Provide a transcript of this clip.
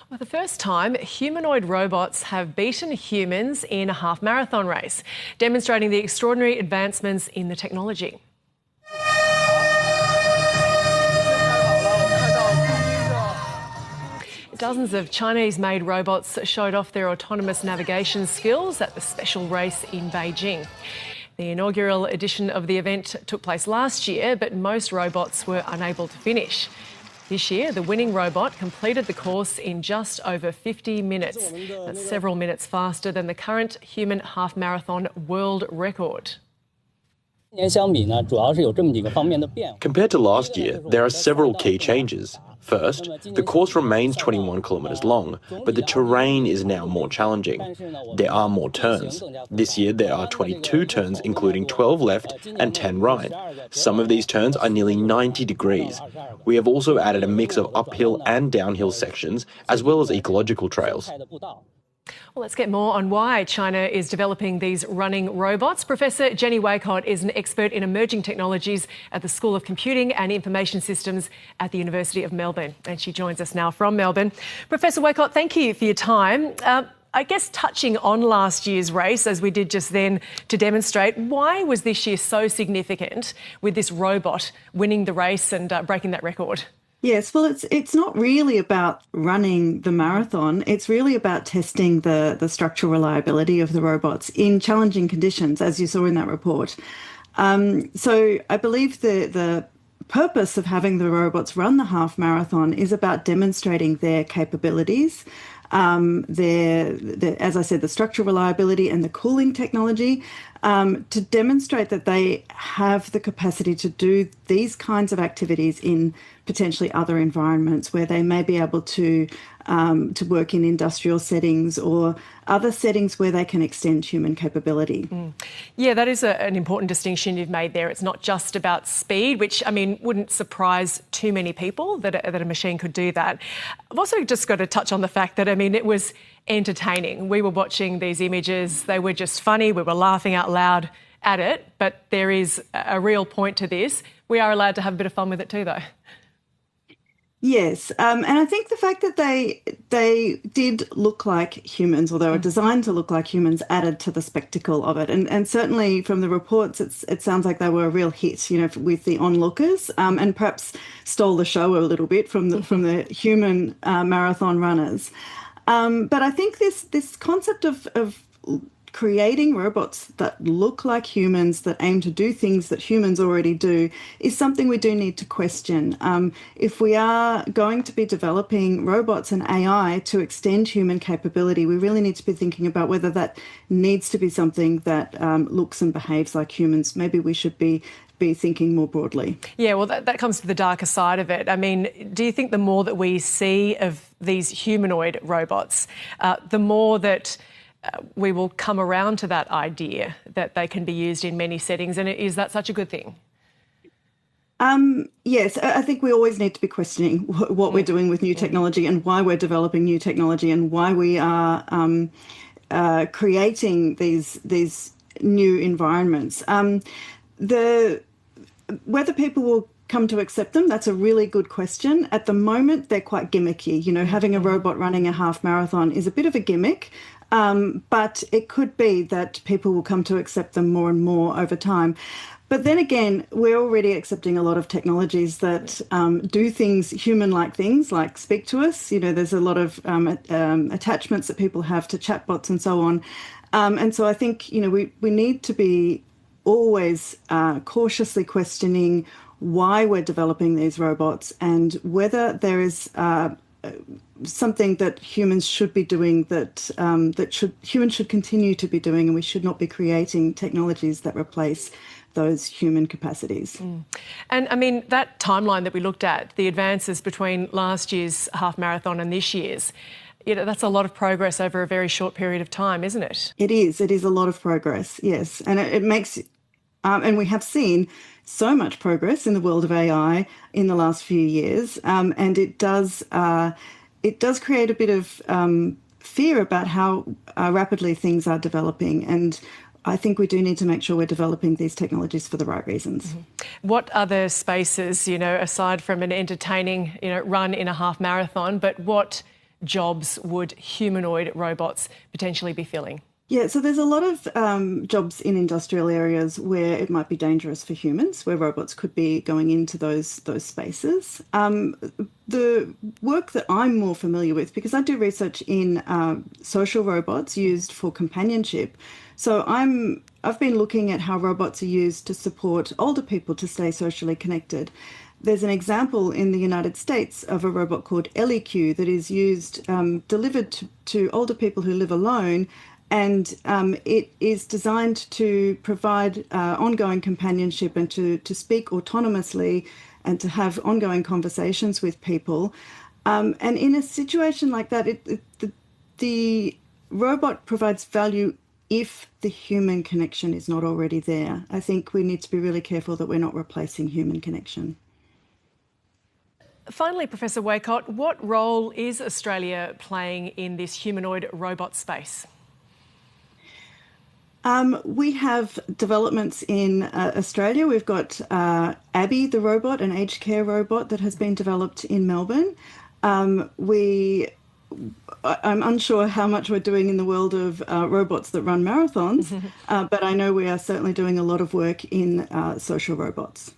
For the first time, humanoid robots have beaten humans in a half marathon race, demonstrating the extraordinary advancements in the technology. Dozens of Chinese-made robots showed off their autonomous navigation skills at the special race in Beijing. The inaugural edition of the event took place last year, but most robots were unable to finish. This year, the winning robot completed the course in just over 50 minutes. That's several minutes faster than the current human half-marathon world record. Compared to last year, there are several key changes. First, the course remains 21 kilometres long, but the terrain is now more challenging. There are more turns. This year there are 22 turns, including 12 left and 10 right. Some of these turns are nearly 90 degrees. We have also added a mix of uphill and downhill sections, as well as ecological trails. Well, let's get more on why China is developing these running robots. Professor Jenny Wacott is an expert in emerging technologies at the School of Computing and Information Systems at the University of Melbourne, and she joins us now from Melbourne. Professor Wacott, thank you for your time. I guess touching on last year's race, as we did just then, to demonstrate, why was this year so significant with this robot winning the race and breaking that record? Yes, well, it's not really about running the marathon. It's really about testing the structural reliability of the robots in challenging conditions, as you saw in that report. So I believe the purpose of having the robots run the half marathon is about demonstrating their capabilities, as I said, the structural reliability and the cooling technology, to demonstrate that they have the capacity to do these kinds of activities in potentially other environments where they may be able to work in industrial settings or other settings where they can extend human capability. Yeah, that is an important distinction you've made there. It's not just about speed, which, I mean, wouldn't surprise too many people that a machine could do that. I've also just got to touch on the fact that, I mean, it was entertaining. We were watching these images. They were just funny. We were laughing out loud at it. But there is a real point to this. We are allowed to have a bit of fun with it too, though. Yes, and I think the fact that they did look like humans, or they were designed to look like humans, added to the spectacle of it. And certainly from the reports, it sounds like they were a real hit, you know, with the onlookers, and perhaps stole the show a little bit from the human marathon runners. But I think this concept of creating robots that look like humans, that aim to do things that humans already do, is something we do need to question. If we are going to be developing robots and AI to extend human capability, we really need to be thinking about whether that needs to be something that looks and behaves like humans. Maybe we should be thinking more broadly. Yeah, well, that comes to the darker side of it. I mean, do you think the more that we see of these humanoid robots, the more that we will come around to that idea that they can be used in many settings? And is that such a good thing? Yes, I think we always need to be questioning what we're doing with new technology and why we're developing new technology and why we are creating these new environments. Whether people will come to accept them, that's a really good question. At the moment, they're quite gimmicky. You know, having a robot running a half marathon is a bit of a gimmick. But it could be that people will come to accept them more and more over time. But then again, we're already accepting a lot of technologies that do things, human-like things, like speak to us. You know, there's a lot of attachments that people have to chatbots and so on. And so I think, you know, we need to be always cautiously questioning why we're developing these robots and whether there is something that humans should be doing, that humans should continue to be doing, and we should not be creating technologies that replace those human capacities. And I mean, that timeline that we looked at, the advances between last year's half marathon and this year's, you know, that's a lot of progress over a very short period of time, isn't it? It is a lot of progress, yes. And it makes, and we have seen so much progress in the world of AI in the last few years, and it does create a bit of fear about how rapidly things are developing. And I think we do need to make sure we're developing these technologies for the right reasons. What other spaces, you know, aside from an entertaining, you know, run in a half marathon, but what jobs would humanoid robots potentially be filling? Yeah, so there's a lot of jobs in industrial areas where it might be dangerous for humans, where robots could be going into those spaces. The work that I'm more familiar with, because I do research in social robots used for companionship, so I've been looking at how robots are used to support older people to stay socially connected. There's an example in the United States of a robot called ELIQ that is used, delivered to older people who live alone, and it is designed to provide ongoing companionship and to speak autonomously and to have ongoing conversations with people. And in a situation like that, the robot provides value if the human connection is not already there. I think we need to be really careful that we're not replacing human connection. Finally, Professor Waycott, what role is Australia playing in this humanoid robot space? We have developments in Australia. We've got Abby, the robot, an aged care robot that has been developed in Melbourne. I'm unsure how much we're doing in the world of robots that run marathons, but I know we are certainly doing a lot of work in social robots.